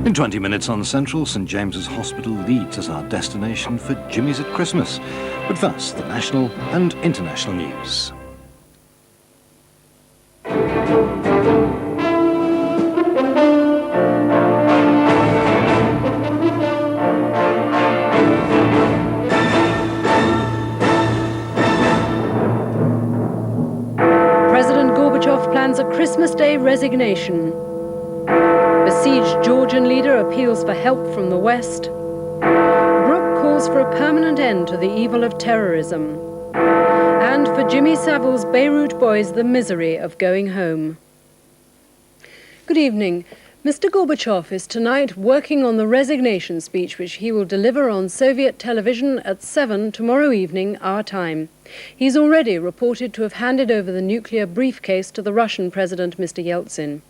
In 20 minutes on Central, St James's Hospital leads as our destination for Jimmy's at Christmas. But first, the national and international news. President Gorbachev plans a Christmas Day resignation. Besieged Georgian leader appeals for help from the West. Brooke calls for a permanent end to the evil of terrorism. And for Jimmy Savile's Beirut boys, the misery of going home. Good evening. Mr. Gorbachev is tonight working on the resignation speech which he will deliver on Soviet television at 7 tomorrow evening, our time. He's already reported to have handed over the nuclear briefcase to the Russian President, Mr. Yeltsin.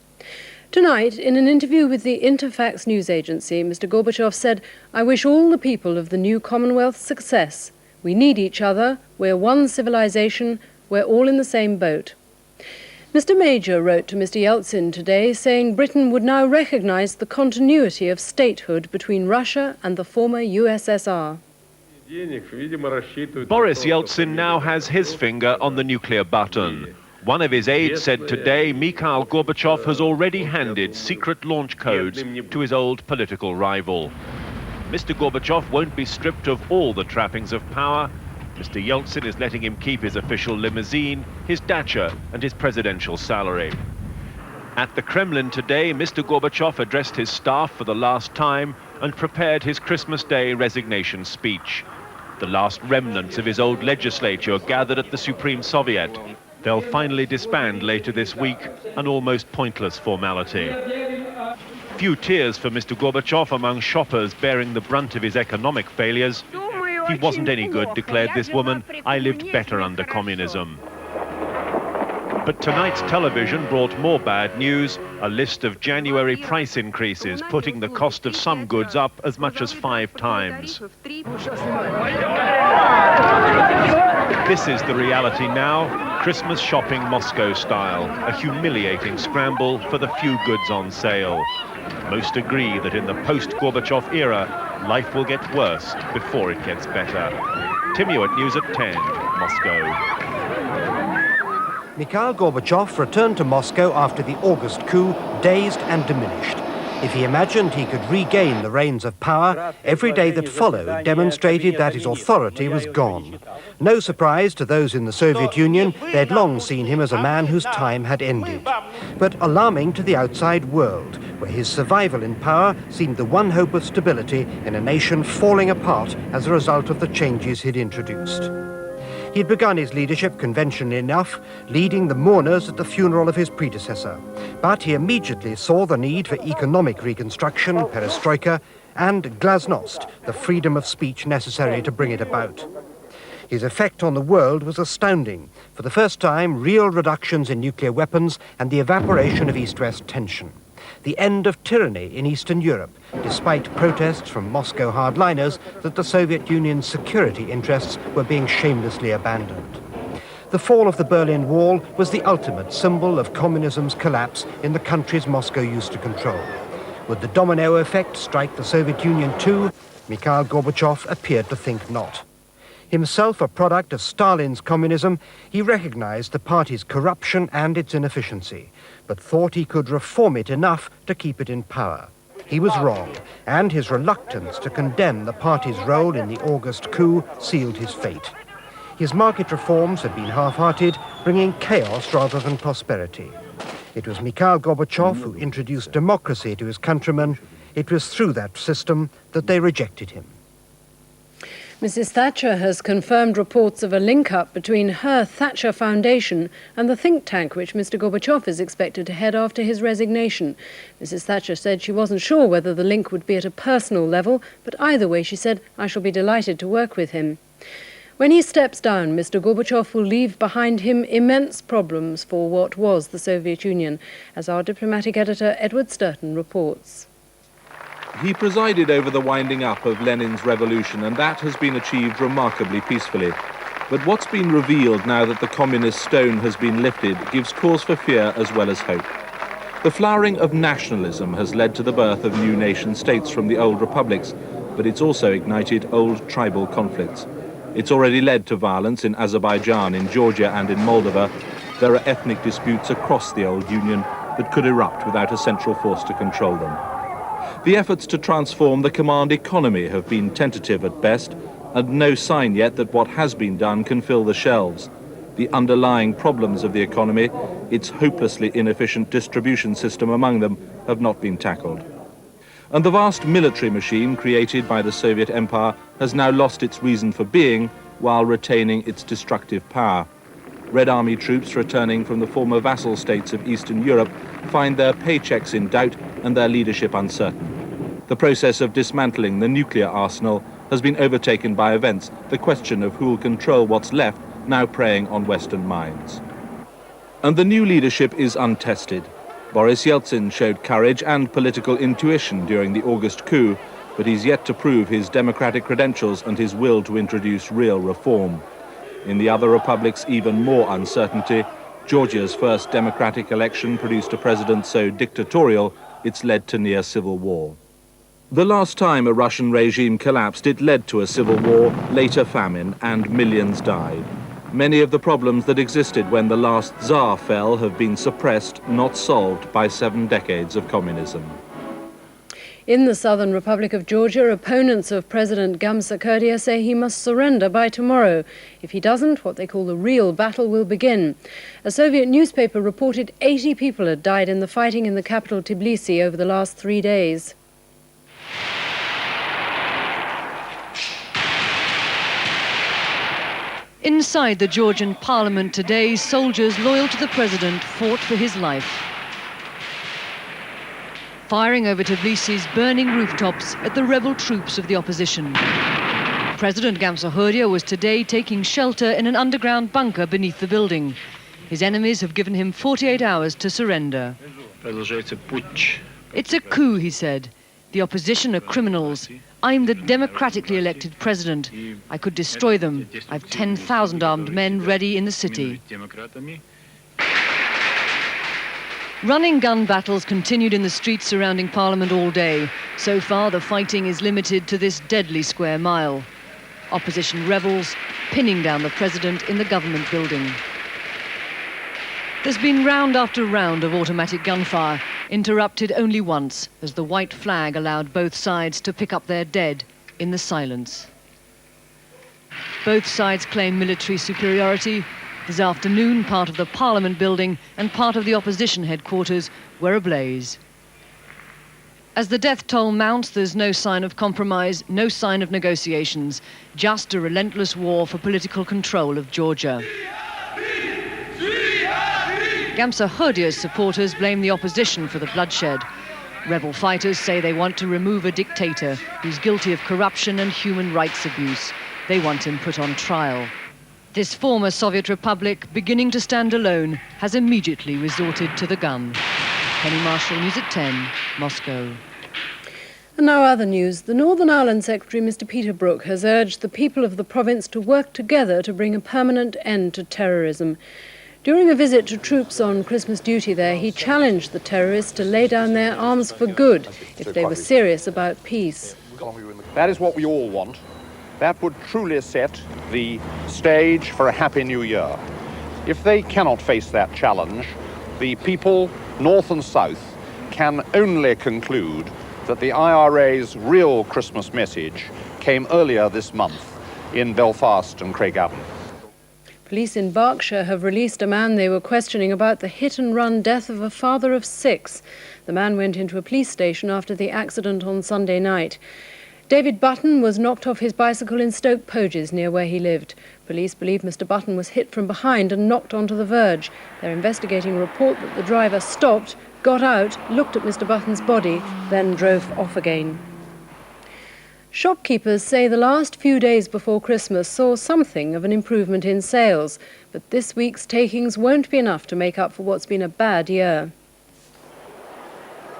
Tonight, in an interview with the Interfax news agency, Mr. Gorbachev said, "I wish all the people of the new Commonwealth success. We need each other. We're one civilization. We're all in the same boat." Mr. Major wrote to Mr. Yeltsin today saying Britain would now recognize the continuity of statehood between Russia and the former USSR. Boris Yeltsin now has his finger on the nuclear button. One of his aides said today Mikhail Gorbachev has already handed secret launch codes to his old political rival. Mr. Gorbachev won't be stripped of all the trappings of power. Mr. Yeltsin is letting him keep his official limousine, his dacha and his presidential salary. At the Kremlin today, Mr. Gorbachev addressed his staff for the last time and prepared his Christmas Day resignation speech. The last remnants of his old legislature gathered at the Supreme Soviet. They'll finally disband later this week, an almost pointless formality. Few tears for Mr. Gorbachev among shoppers bearing the brunt of his economic failures. He wasn't any good, declared this woman. I lived better under communism. But tonight's television brought more bad news, a list of January price increases, putting the cost of some goods up as much as 5 times. This is the reality now, Christmas shopping Moscow style, a humiliating scramble for the few goods on sale. Most agree that in the post-Gorbachev era, life will get worse before it gets better. Tim Ewart, News at 10, Moscow. Mikhail Gorbachev returned to Moscow after the August coup, dazed and diminished. If he imagined he could regain the reins of power, every day that followed demonstrated that his authority was gone. No surprise to those in the Soviet Union, they'd long seen him as a man whose time had ended. But alarming to the outside world, where his survival in power seemed the one hope of stability in a nation falling apart as a result of the changes he'd introduced. He'd begun his leadership conventionally enough, leading the mourners at the funeral of his predecessor. But he immediately saw the need for economic reconstruction, perestroika, and glasnost, the freedom of speech necessary to bring it about. His effect on the world was astounding. For the first time, real reductions in nuclear weapons and the evaporation of East-West tension. The end of tyranny in Eastern Europe, despite protests from Moscow hardliners that the Soviet Union's security interests were being shamelessly abandoned. The fall of the Berlin Wall was the ultimate symbol of communism's collapse in the countries Moscow used to control. Would the domino effect strike the Soviet Union too? Mikhail Gorbachev appeared to think not. Himself a product of Stalin's communism, he recognized the party's corruption and its inefficiency, but thought he could reform it enough to keep it in power. He was wrong, and his reluctance to condemn the party's role in the August coup sealed his fate. His market reforms had been half-hearted, bringing chaos rather than prosperity. It was Mikhail Gorbachev who introduced democracy to his countrymen. It was through that system that they rejected him. Mrs. Thatcher has confirmed reports of a link-up between her Thatcher Foundation and the think tank which Mr. Gorbachev is expected to head after his resignation. Mrs. Thatcher said she wasn't sure whether the link would be at a personal level, but either way, she said, "I shall be delighted to work with him." When he steps down, Mr. Gorbachev will leave behind him immense problems for what was the Soviet Union, as our diplomatic editor Edward Sturton reports. He presided over the winding up of Lenin's revolution, and that has been achieved remarkably peacefully. But what's been revealed now that the communist stone has been lifted gives cause for fear as well as hope. The flowering of nationalism has led to the birth of new nation-states from the old republics, but it's also ignited old tribal conflicts. It's already led to violence in Azerbaijan, in Georgia and in Moldova. There are ethnic disputes across the old Union that could erupt without a central force to control them. The efforts to transform the command economy have been tentative at best, and no sign yet that what has been done can fill the shelves. The underlying problems of the economy, its hopelessly inefficient distribution system among them, have not been tackled. And the vast military machine created by the Soviet Empire has now lost its reason for being while retaining its destructive power. Red Army troops returning from the former vassal states of Eastern Europe find their paychecks in doubt and their leadership uncertain. The process of dismantling the nuclear arsenal has been overtaken by events, the question of who will control what's left now preying on Western minds. And the new leadership is untested. Boris Yeltsin showed courage and political intuition during the August coup, but he's yet to prove his democratic credentials and his will to introduce real reform. In the other republics, even more uncertainty. Georgia's first democratic election produced a president so dictatorial, it's led to near civil war. The last time a Russian regime collapsed, it led to a civil war, later famine, and millions died. Many of the problems that existed when the last Tsar fell have been suppressed, not solved by 7 decades of communism. In the Southern Republic of Georgia, opponents of President Gamsa say he must surrender by tomorrow. If he doesn't, what they call the real battle will begin. A Soviet newspaper reported 80 people had died in the fighting in the capital Tbilisi over the last 3 days. Inside the Georgian parliament today, soldiers loyal to the president fought for his life, firing over Tbilisi's burning rooftops at the rebel troops of the opposition. President Gamsa was today taking shelter in an underground bunker beneath the building. His enemies have given him 48 hours to surrender. It's a coup, he said. The opposition are criminals. I'm the democratically elected president. I could destroy them. I've 10,000 armed men ready in the city. Running gun battles continued in the streets surrounding Parliament all day. So far, the fighting is limited to this deadly square mile. Opposition rebels pinning down the president in the government building. There's been round after round of automatic gunfire, interrupted only once as the white flag allowed both sides to pick up their dead in the silence. Both sides claim military superiority. This afternoon, part of the Parliament building and part of the opposition headquarters were ablaze. As the death toll mounts, there's no sign of compromise, no sign of negotiations, just a relentless war for political control of Georgia. Gamsa supporters blame the opposition for the bloodshed. Rebel fighters say they want to remove a dictator who's guilty of corruption and human rights abuse. They want him put on trial. This former Soviet republic, beginning to stand alone, has immediately resorted to the gun. Penny Marshall, News at 10, Moscow. And now other news. The Northern Ireland Secretary, Mr. Peter Brooke, has urged the people of the province to work together to bring a permanent end to terrorism. During a visit to troops on Christmas duty there, he challenged the terrorists to lay down their arms for good if they were serious about peace. That is what we all want. That would truly set the stage for a happy new year. If they cannot face that challenge, the people, north and south, can only conclude that the IRA's real Christmas message came earlier this month in Belfast and Craigavon. Police in Berkshire have released a man they were questioning about the hit-and-run death of a father of 6. The man went into a police station after the accident on Sunday night. David Button was knocked off his bicycle in Stoke Poges, near where he lived. Police believe Mr. Button was hit from behind and knocked onto the verge. They're investigating a report that the driver stopped, got out, looked at Mr. Button's body, then drove off again. Shopkeepers say the last few days before Christmas saw something of an improvement in sales, but this week's takings won't be enough to make up for what's been a bad year.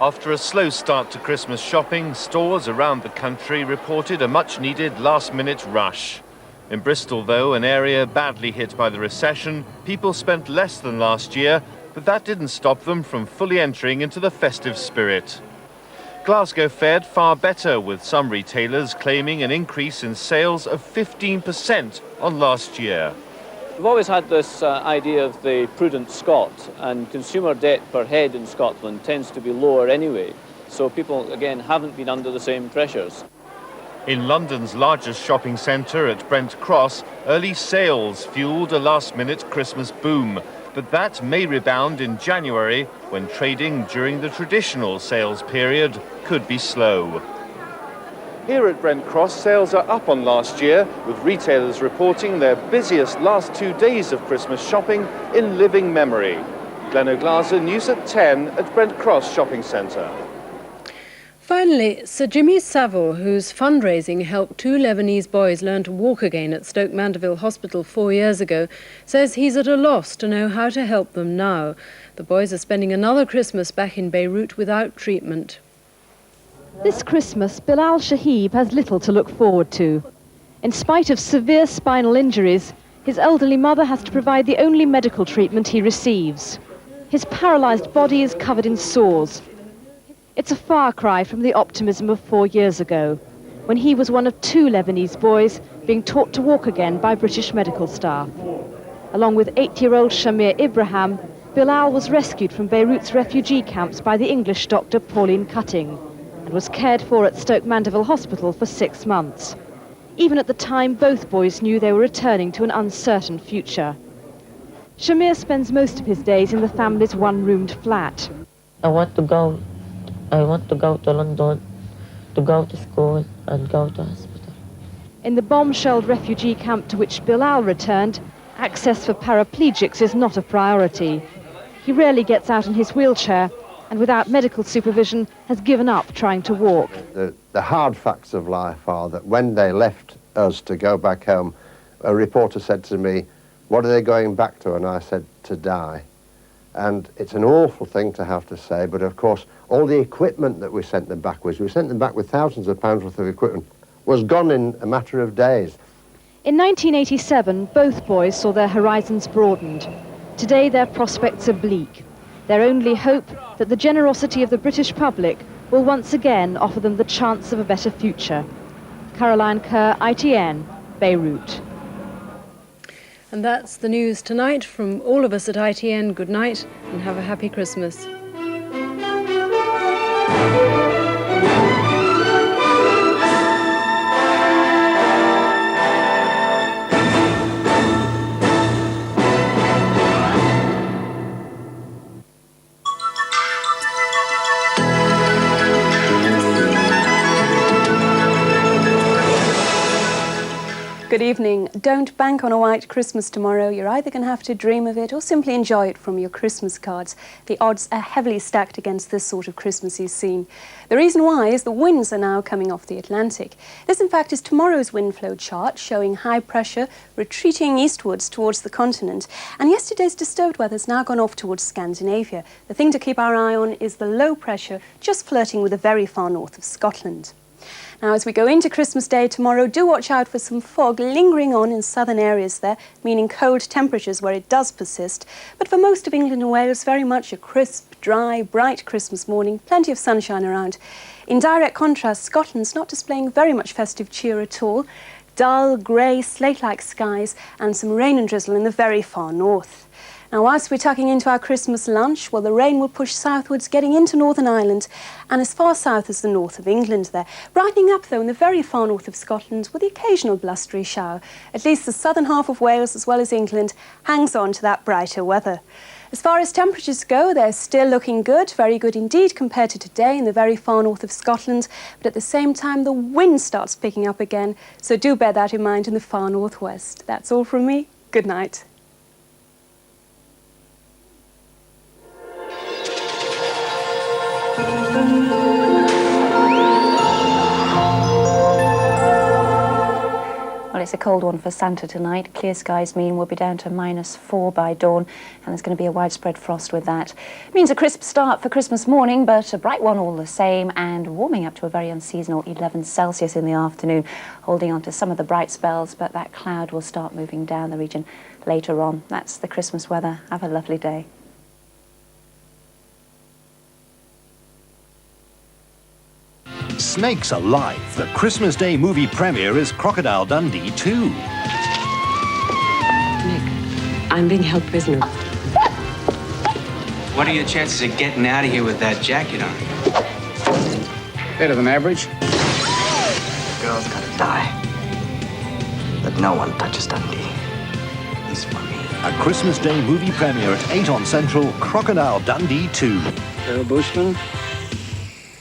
After a slow start to Christmas shopping, stores around the country reported a much-needed last-minute rush. In Bristol, though, an area badly hit by the recession, people spent less than last year, but but that didn't stop them from fully entering into the festive spirit. Glasgow fared far better, with some retailers claiming an increase in sales of 15% on last year. We've always had this idea of the prudent Scot, and consumer debt per head in Scotland tends to be lower anyway, so people, again, haven't been under the same pressures. In London's largest shopping centre at Brent Cross, early sales fuelled a last-minute Christmas boom, but that may rebound in January, when trading during the traditional sales period could be slow. Here at Brent Cross, sales are up on last year, with retailers reporting their busiest last 2 days of Christmas shopping in living memory. Glenn O'Glaser, News at 10 at Brent Cross Shopping Centre. Finally, Sir Jimmy Savile, whose fundraising helped 2 Lebanese boys learn to walk again at Stoke Mandeville Hospital 4 years ago, says he's at a loss to know how to help them now. The boys are spending another Christmas back in Beirut without treatment. This Christmas, Bilal Shahib has little to look forward to. In spite of severe spinal injuries, his elderly mother has to provide the only medical treatment he receives. His paralysed body is covered in sores. It's a far cry from the optimism of 4 years ago, when he was one of 2 Lebanese boys being taught to walk again by British medical staff. Along with 8-year-old Shamir Ibrahim, Bilal was rescued from Beirut's refugee camps by the English doctor Pauline Cutting and was cared for at Stoke Mandeville Hospital for 6 months. Even at the time, both boys knew they were returning to an uncertain future. Shamir spends most of his days in the family's one-roomed flat. I want to go to London, to go to school and go to hospital. In the bomb-shelled refugee camp to which Bilal returned, access for paraplegics is not a priority. He rarely gets out in his wheelchair and without medical supervision has given up trying to walk. The hard facts of life are that when they left us to go back home, a reporter said to me, "What are they going back to?" And I said, "To die." And it's an awful thing to have to say, but of course, all the equipment that we sent them back with, we sent them back with thousands of pounds worth of equipment, was gone in a matter of days. In 1987, both boys saw their horizons broadened. Today, their prospects are bleak. Their only hope that the generosity of the British public will once again offer them the chance of a better future. Caroline Kerr, ITN, Beirut. And that's the news tonight from all of us at ITN. Good night and have a happy Christmas. Good evening. Don't bank on a white Christmas tomorrow. You're either going to have to dream of it or simply enjoy it from your Christmas cards. The odds are heavily stacked against this sort of Christmassy scene. The reason why is the winds are now coming off the Atlantic. This, in fact, is tomorrow's wind flow chart showing high pressure retreating eastwards towards the continent. And yesterday's disturbed weather's now gone off towards Scandinavia. The thing to keep our eye on is the low pressure just flirting with the very far north of Scotland. Now, as we go into Christmas Day tomorrow, do watch out for some fog lingering on in southern areas there, meaning cold temperatures where it does persist. But for most of England and Wales, very much a crisp, dry, bright Christmas morning, plenty of sunshine around. In direct contrast, Scotland's not displaying very much festive cheer at all. Dull, grey, slate-like skies and some rain and drizzle in the very far north. Now, whilst we're tucking into our Christmas lunch, well, the rain will push southwards, getting into Northern Ireland and as far south as the north of England there. Brightening up, though, in the very far north of Scotland with the occasional blustery shower. At least the southern half of Wales, as well as England, hangs on to that brighter weather. As far as temperatures go, they're still looking good, very good indeed compared to today in the very far north of Scotland. But at the same time, the wind starts picking up again, so do bear that in mind in the far northwest. That's all from me. Good night. Well, it's a cold one for Santa tonight. Clear skies mean we'll be down to -4 by dawn, and there's going to be a widespread frost with that. It means a crisp start for Christmas morning, but a bright one all the same, and warming up to a very unseasonal 11 Celsius in the afternoon, holding on to some of the bright spells, but that cloud will start moving down the region later on. That's the Christmas weather. Have a lovely day. Snakes alive, the Christmas Day movie premiere is Crocodile Dundee 2. Nick, I'm being held prisoner. What are your chances of getting out of here with that jacket on? Better than average. The girl's gotta die. But no one touches Dundee. At least for me. A Christmas Day movie premiere at 8 on Central, Crocodile Dundee 2. Hello, Bushman.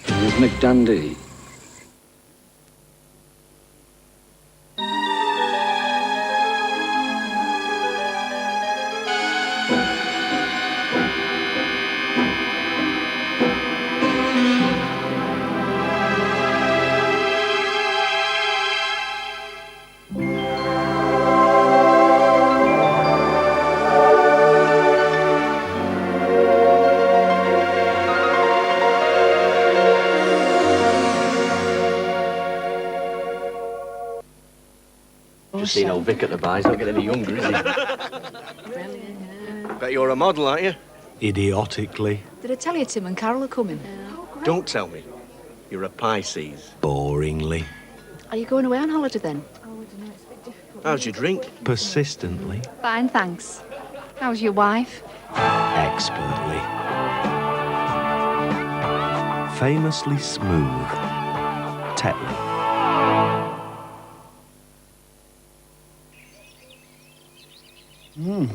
Here's Mick Dundee. Just seen old Vic at the bar. He's not getting any younger, is he? Bet you're a model, aren't you? Idiotically. Did I tell you Tim and Carol are coming? Don't tell me. You're a Pisces. Boringly. Are you going away on holiday then? How's your drink? Persistently. Fine, thanks. How's your wife? Expertly. Famously smooth. Tetley.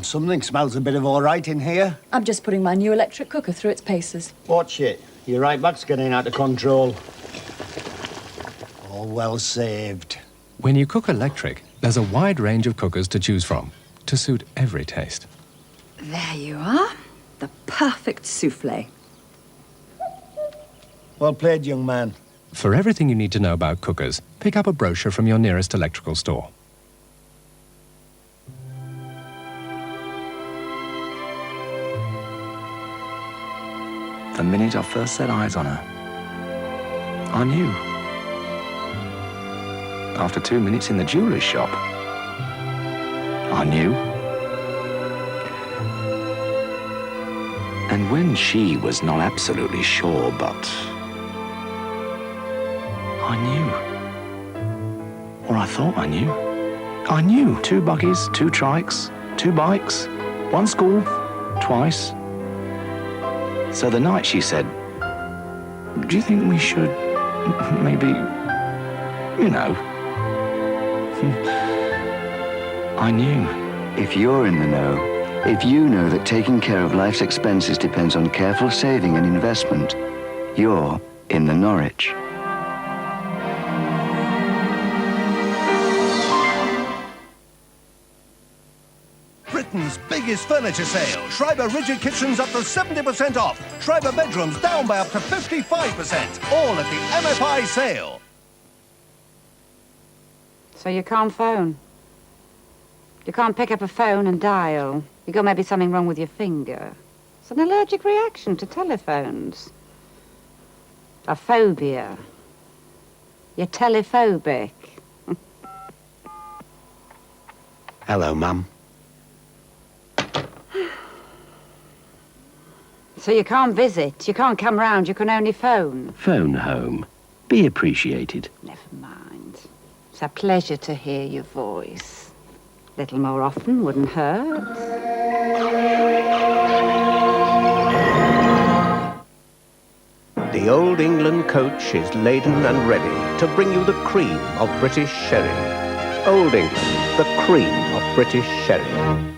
Something smells a bit of all right in here. I'm just putting my new electric cooker through its paces. Watch it. Your right back's getting out of control. All well saved. When you cook electric, there's a wide range of cookers to choose from to suit every taste. There you are. The perfect souffle. Well played, young man. For everything you need to know about cookers, pick up a brochure from your nearest electrical store. The minute I first set eyes on her, I knew. After 2 minutes in the jeweller's shop, I knew. And when she was not absolutely sure, but I knew. Or I thought I knew. I knew. 2 buggies, 2 trikes, 2 bikes, 1 school, twice. So the night she said, do you think we should maybe, you know? I knew. If you're in the know, if you know that taking care of life's expenses depends on careful saving and investment, you're in the Norwich. Britain's biggest furniture sale. Schreiber Rigid Kitchens up to 70% off. Schreiber Bedrooms down by up to 55%. All at the MFI sale. So you can't phone? You can't pick up a phone and dial? You got maybe something wrong with your finger? It's an allergic reaction to telephones. A phobia. You're telephobic. Hello, Mum. So you can't visit, you can't come round, you can only phone. Phone home. Be appreciated. Never mind. It's a pleasure to hear your voice. A little more often wouldn't hurt. The Old England coach is laden and ready to bring you the cream of British sherry. Old England, the cream of British sherry.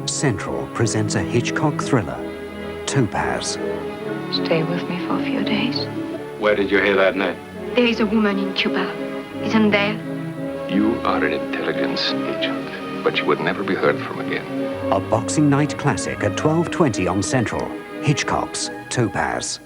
Central presents a Hitchcock thriller, Topaz. Stay with me for a few days. Where did you hear that name? There is a woman in Cuba, isn't there? You are an intelligence agent, but you would never be heard from again. A Boxing Night classic at 12:20 on Central. Hitchcock's Topaz.